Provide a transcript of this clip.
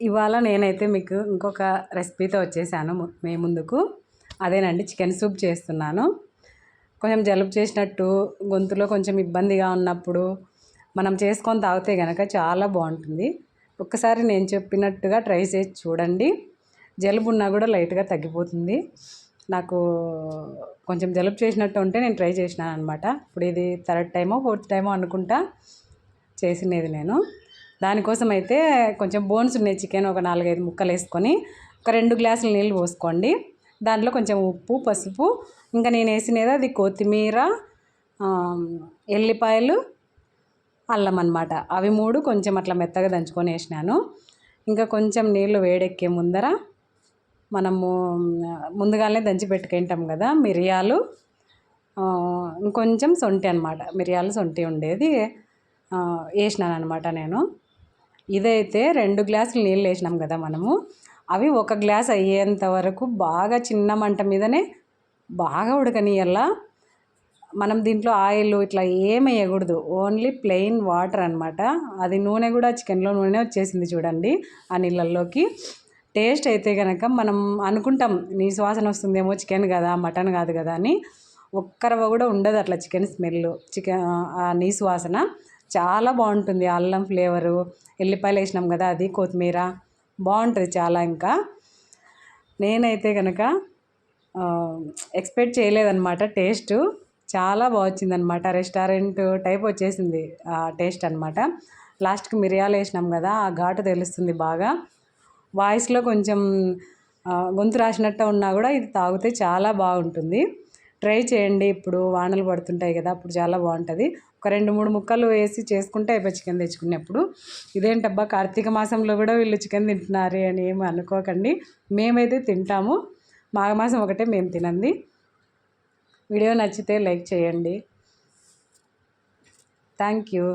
ఇవాళ నేనైతే మీకు ఇంకొక రెసిపీతో వచ్చేసాను మీ ముందుకు. అదేనండి, చికెన్ సూప్ చేస్తున్నాను. కొంచెం జలుబు చేసినట్టు, గొంతులో కొంచెం ఇబ్బందిగా ఉన్నప్పుడు మనం చేసుకొని తాగితే కనుక చాలా బాగుంటుంది. ఒక్కసారి నేను చెప్పినట్టుగా ట్రై చేసి చూడండి. జలుబు ఉన్నా కూడా లైట్గా తగ్గిపోతుంది. నాకు కొంచెం జలుబు చేసినట్టు ఉంటే నేను ట్రై చేసినాను అనమాట. ఇప్పుడు ఇది థర్డ్ టైమో ఫోర్త్ టైమో అనుకుంటా చేసినది నేను. దానికోసం అయితే కొంచెం బోన్స్ ఉన్నాయి చికెన్, ఒక 4-5 ముక్కలు వేసుకొని ఒక 2 గ్లాసుల నీళ్ళు పోసుకోండి. దాంట్లో కొంచెం ఉప్పు, పసుపు, ఇంకా నేను వేసినది అది కొత్తిమీర, ఎల్లిపాయలు, అల్లం అన్నమాట. అవి 3 కొంచెం అట్లా మెత్తగా దంచుకొని వేసినాను. ఇంకా కొంచెం నీళ్ళు వేడెక్కే ముందర మనము ముందుగానే దంచి పెట్టుకుంటాం కదా మిరియాలు, ఇంకొంచెం సొంటి అనమాట. మిరియాలు సొంటి ఉండేది వేసినాను అనమాట నేను. ఇదైతే 2 గ్లాసులు నీళ్ళు వేసినాం కదా మనము, అవి 1 గ్లాస్ అయ్యేంత వరకు బాగా చిన్న మంట మీదనే బాగా ఉడకనియల్లా. మనం దీంట్లో ఆయిల్ ఇట్లా ఏమి వేయకూడదు, ఓన్లీ ప్లెయిన్ వాటర్ అనమాట. అది నూనె కూడా చికెన్లో నూనె వచ్చేసింది చూడండి ఆ నీళ్ళల్లోకి. టేస్ట్ అయితే కనుక మనం అనుకుంటాం నీసు వాసన వస్తుందేమో, చికెన్ కదా మటన్ కాదు కదా అని. ఒక్కరవ కూడా ఉండదు అట్లా చికెన్ స్మెల్, చికెన్ ఆ నీసు వాసన చాలా బాగుంటుంది. అల్లం ఫ్లేవరు, ఎల్లిపాయలు వేసినాం కదా, అది కొత్తిమీర బాగుంటుంది చాలా. ఇంకా నేనైతే కనుక ఎక్స్పెక్ట్ చేయలేదన్నమాట. టేస్ట్ చాలా బాగా వచ్చిందనమాట. రెస్టారెంట్ టైప్ వచ్చేసింది ఆ టేస్ట్ అనమాట. లాస్ట్కి మిరియాలు వేసినాం కదా, ఆ ఘాటు తెలుస్తుంది బాగా. వాయిస్లో కొంచెం గొంతు రాసినట్టు ఉన్నా కూడా ఇది తాగితే చాలా బాగుంటుంది. ట్రై చేయండి. ఇప్పుడు వానలు పడుతుంటాయి కదా, అప్పుడు చాలా బాగుంటుంది. ఒక 2-3 ముక్కలు వేసి చేసుకుంటే అయిపోయి చికెన్ తెచ్చుకునేప్పుడు. ఇదేంటబ్బా కార్తీక మాసంలో కూడా వీళ్ళు చికెన్ తింటున్నారే అని ఏమి అనుకోకండి. మేమైతే తింటాము. మాఘమాసం ఒకటే మేము తినండి. వీడియో నచ్చితే లైక్ చేయండి. Thank you.